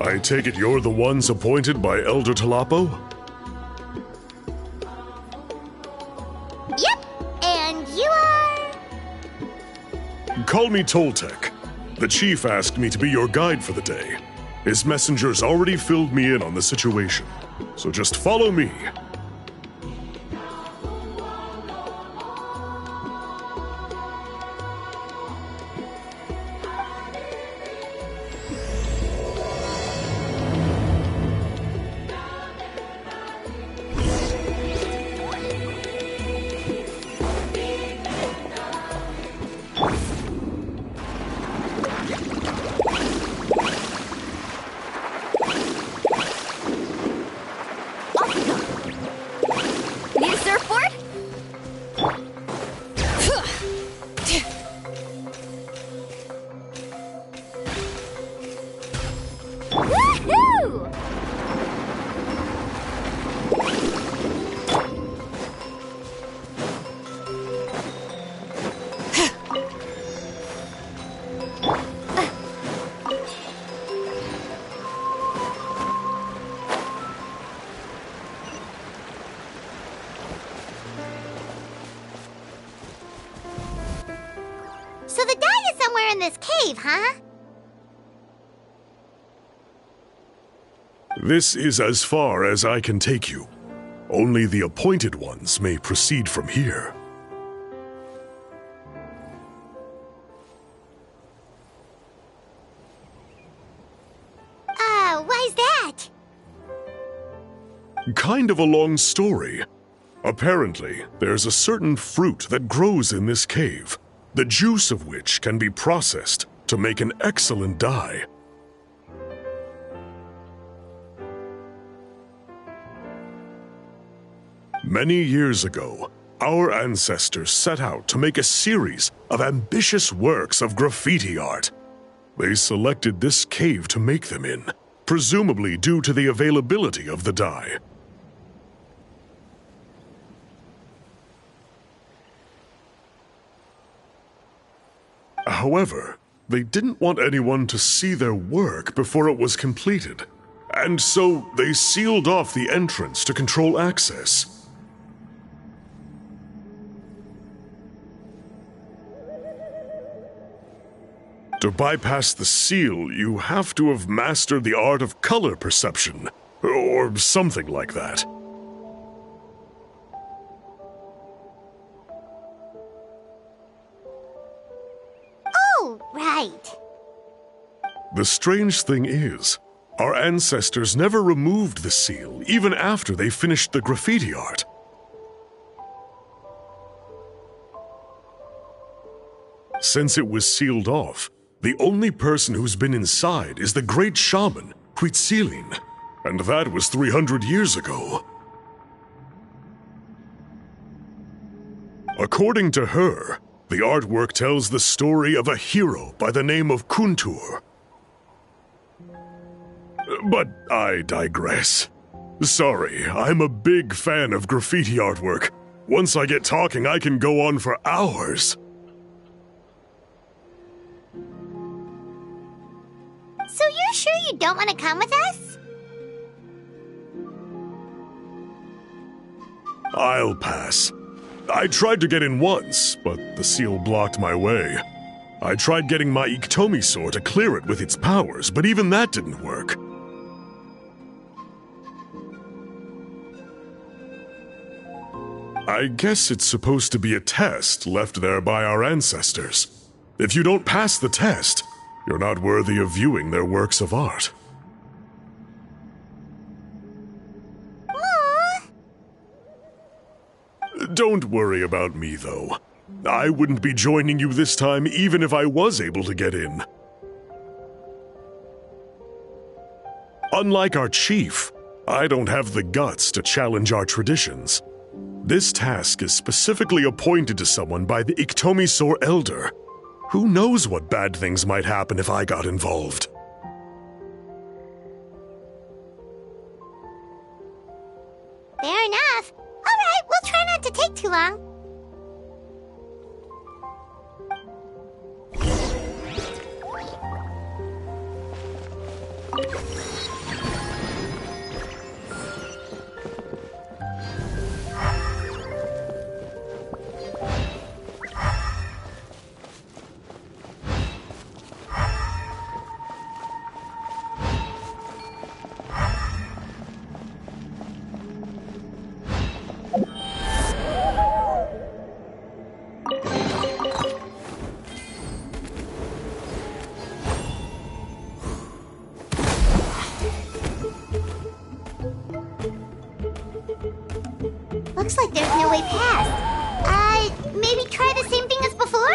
I take it you're the ones appointed by Elder Talapo? Yep, and you are? Call me Toltec. The chief asked me to be your guide for the day. His messengers already filled me in on the situation, so just follow me. Need a surfboard? Woohoo! So the dye is somewhere in this cave, huh? This is as far as I can take you. Only the appointed ones may proceed from here. Why's that? Kind of a long story. Apparently, there's a certain fruit that grows in this cave, the juice of which can be processed to make an excellent dye. Many years ago, our ancestors set out to make a series of ambitious works of graffiti art. They selected this cave to make them in, presumably due to the availability of the dye. However, they didn't want anyone to see their work before it was completed, and so they sealed off the entrance to control access. To bypass the seal, you have to have mastered the art of color perception, or something like that. Oh, right. The strange thing is, our ancestors never removed the seal, even after they finished the graffiti art. Since it was sealed off, the only person who's been inside is the great shaman, Huitzilin, and that was 300 years ago. According to her, the artwork tells the story of a hero by the name of Kuntur. But I digress. Sorry, I'm a big fan of graffiti artwork. Once I get talking, I can go on for hours. So you're sure you don't want to come with us? I'll pass. I tried to get in once, but the seal blocked my way. I tried getting my Iktomi sword to clear it with its powers, but even that didn't work. I guess it's supposed to be a test left there by our ancestors. If you don't pass the test, you're not worthy of viewing their works of art. Aww. Don't worry about me, though. I wouldn't be joining you this time even if I was able to get in. Unlike our chief, I don't have the guts to challenge our traditions. This task is specifically appointed to someone by the Iktomi Sor Elder. Who knows what bad things might happen if I got involved? Fair enough. All right, we'll try not to take too long. way past. Maybe try the same thing as before?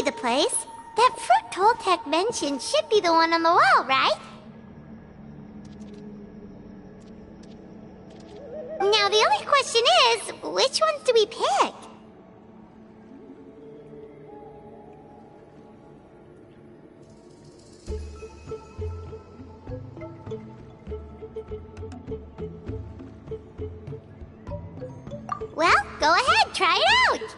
The place. That fruit Toltec mentioned should be the one on the wall, right? Now the only question is, which ones do we pick? Well, go ahead, try it out!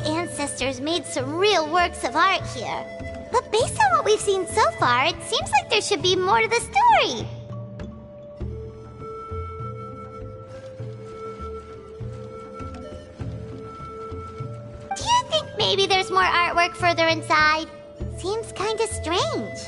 ancestors made some real works of art here. But based on what we've seen so far, it seems like there should be more to the story. Do you think maybe there's more artwork further inside? Seems kinda strange.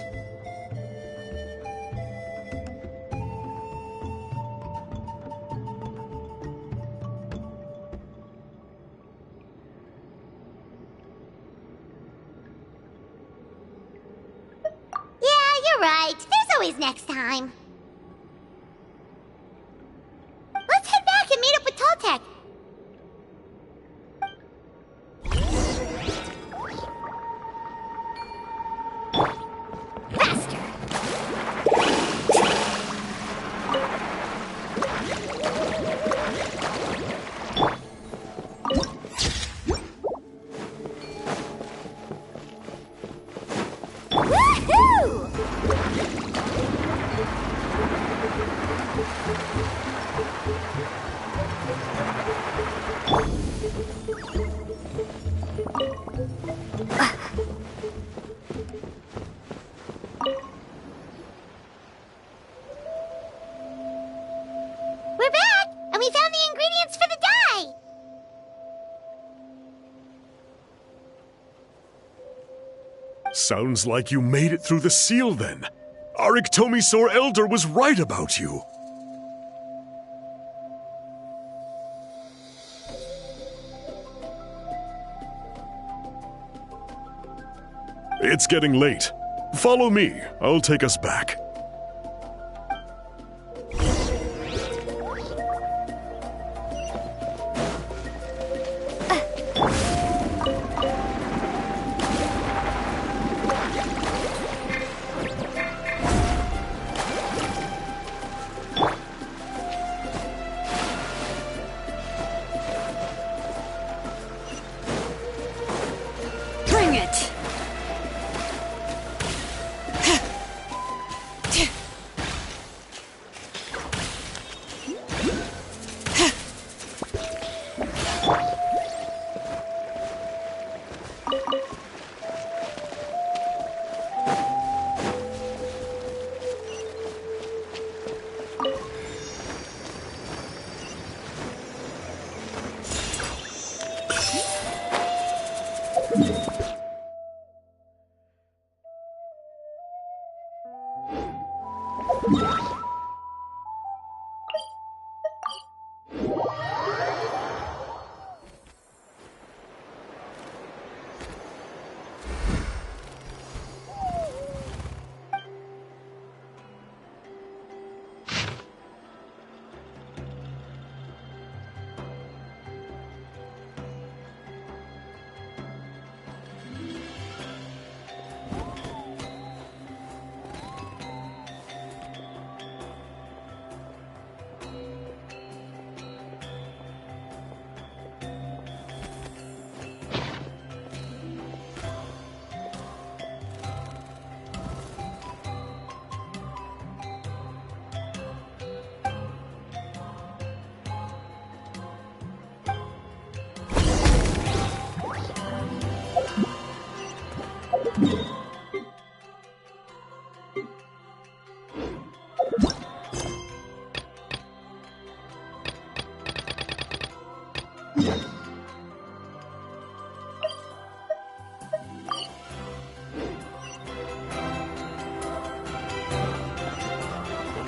Right, there's always next time. Let's head back and meet up with Toltec. Faster. Woohoo! We're back, and we found the ingredients for the dye! Sounds like you made it through the seal then. Our Iktomisaur Elder was right about you. It's getting late. Follow me. I'll take us back. Bring it!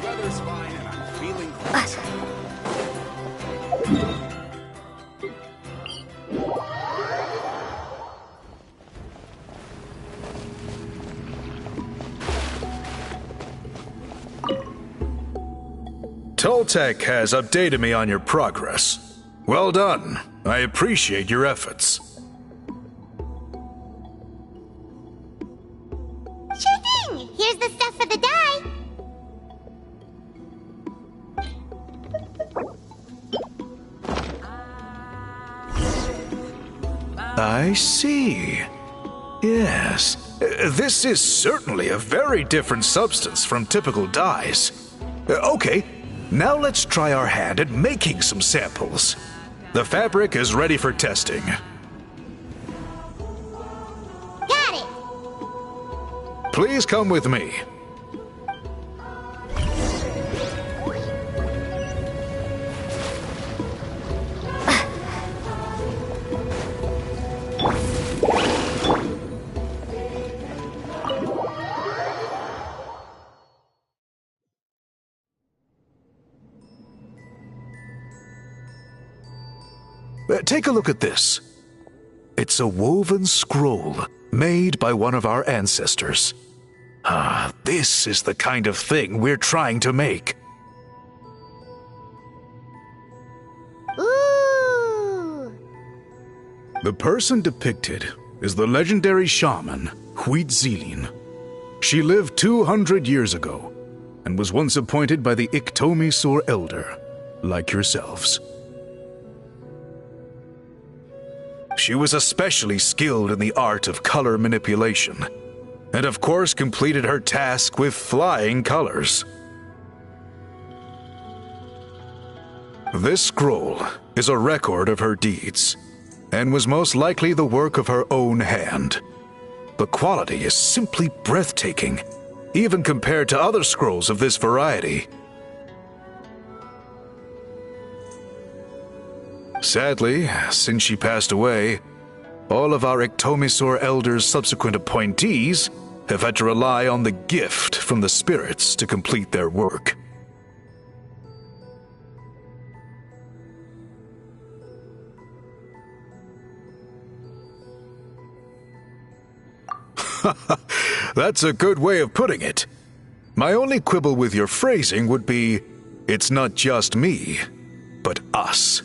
weather's fine and I'm feeling great. Toltec has updated me on your progress. Well done. I appreciate your efforts. Sure thing! Here's the stuff for the dye. I see. Yes. This is certainly a very different substance from typical dyes. Okay, now let's try our hand at making some samples. The fabric is ready for testing. Please come with me. Take a look at this. It's a woven scroll made by one of our ancestors. This is the kind of thing we're trying to make. Ooh! The person depicted is the legendary shaman, Huitzilin. She lived 200 years ago and was once appointed by the Iktomisor Elder, like yourselves. She was especially skilled in the art of color manipulation, and of course completed her task with flying colors. This scroll is a record of her deeds, and was most likely the work of her own hand. The quality is simply breathtaking, even compared to other scrolls of this variety. Sadly, since she passed away, all of our Iktomisor Elder's subsequent appointees have had to rely on the gift from the spirits to complete their work. That's a good way of putting it. My only quibble with your phrasing would be, it's not just me, but us.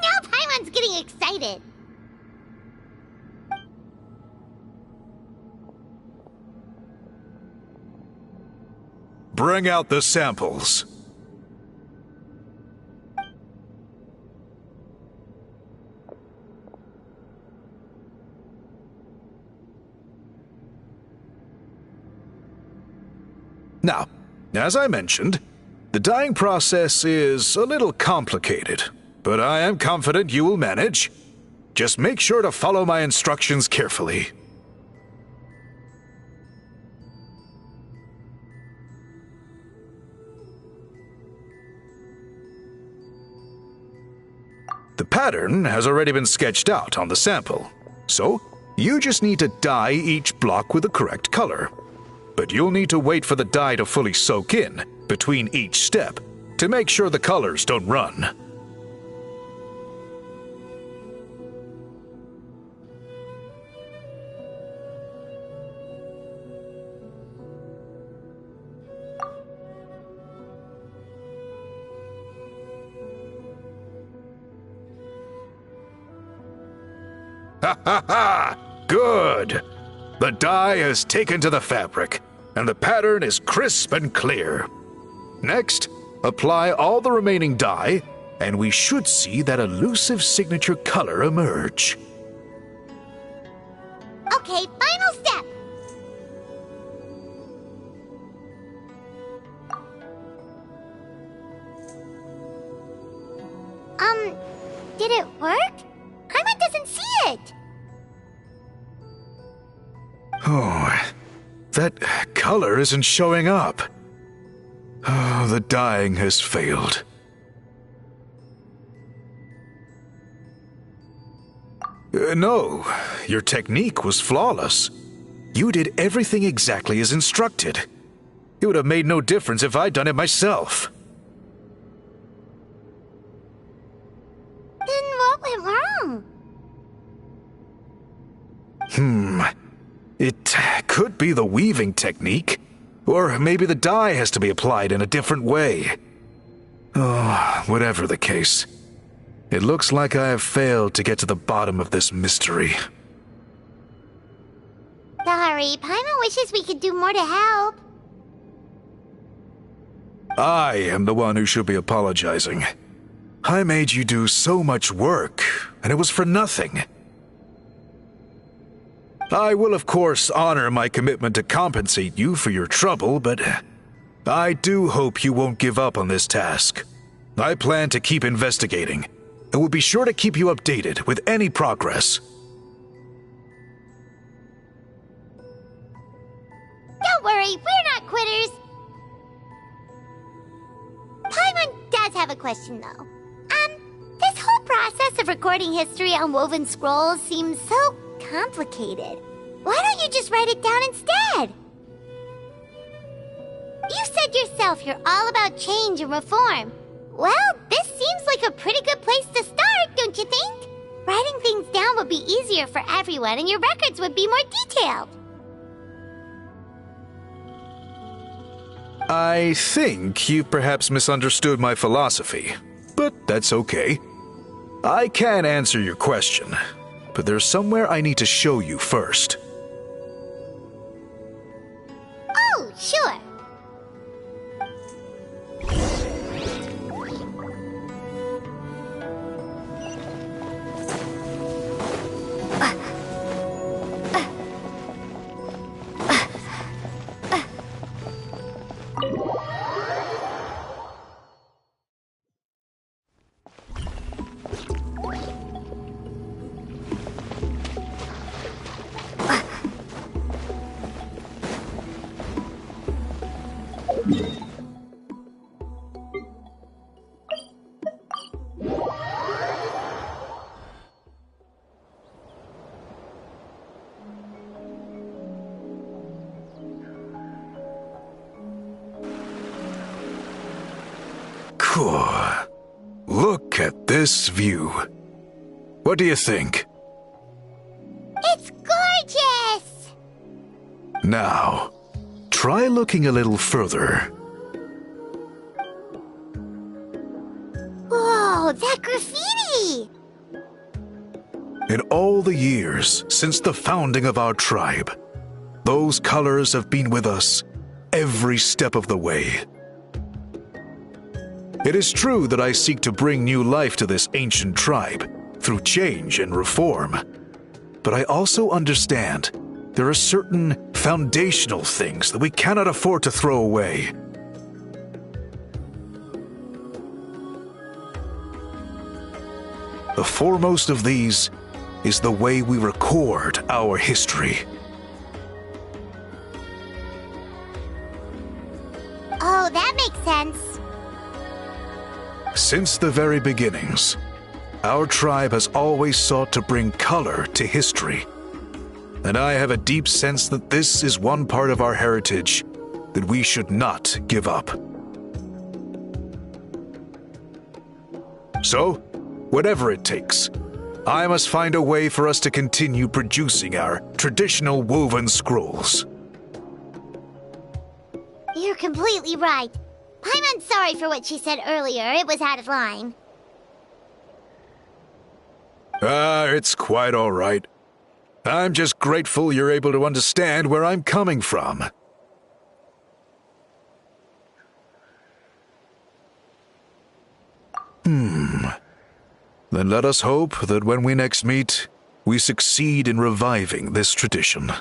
Now Paimon's getting excited. Bring out the samples. Now, as I mentioned, the dyeing process is a little complicated, but I am confident you will manage. Just make sure to follow my instructions carefully. The pattern has already been sketched out on the sample, so you just need to dye each block with the correct color. But you'll need to wait for the dye to fully soak in between each step to make sure the colors don't run. Ha ha ha! Good! The dye has taken to the fabric, and the pattern is crisp and clear. Next, apply all the remaining dye, and we should see that elusive signature color emerge. Okay, final step. Did it work? Paimon doesn't see it. Oh, that color isn't showing up. Oh, the dyeing has failed. No, your technique was flawless. You did everything exactly as instructed. It would have made no difference if I'd done it myself. Then what went wrong? It could be the weaving technique, or maybe the dye has to be applied in a different way. Oh, whatever the case, it looks like I have failed to get to the bottom of this mystery. Sorry, Paimon wishes we could do more to help. I am the one who should be apologizing. I made you do so much work, and it was for nothing. I will, of course, honor my commitment to compensate you for your trouble, but I do hope you won't give up on this task. I plan to keep investigating, and will be sure to keep you updated with any progress. Don't worry, we're not quitters. Paimon does have a question, though. This whole process of recording history on woven scrolls seems so complicated. Why don't you just write it down instead? You said yourself you're all about change and reform. Well, this seems like a pretty good place to start, don't you think? Writing things down would be easier for everyone, and your records would be more detailed. I think you've perhaps misunderstood my philosophy, but that's okay. I can answer your question, but there's somewhere I need to show you first. Oh, sure. Cool. Look at this view. What do you think? It's gorgeous! Now, try looking a little further. Whoa, that graffiti! In all the years since the founding of our tribe, those colors have been with us every step of the way. It is true that I seek to bring new life to this ancient tribe through change and reform, but I also understand there are certain foundational things that we cannot afford to throw away. The foremost of these is the way we record our history. Oh, that makes sense. Since the very beginnings, our tribe has always sought to bring color to history. And I have a deep sense that this is one part of our heritage that we should not give up. So, whatever it takes, I must find a way for us to continue producing our traditional woven scrolls. You're completely right. I'm sorry for what she said earlier. It was out of line. It's quite all right. I'm just grateful you're able to understand where I'm coming from. Then let us hope that when we next meet, we succeed in reviving this tradition.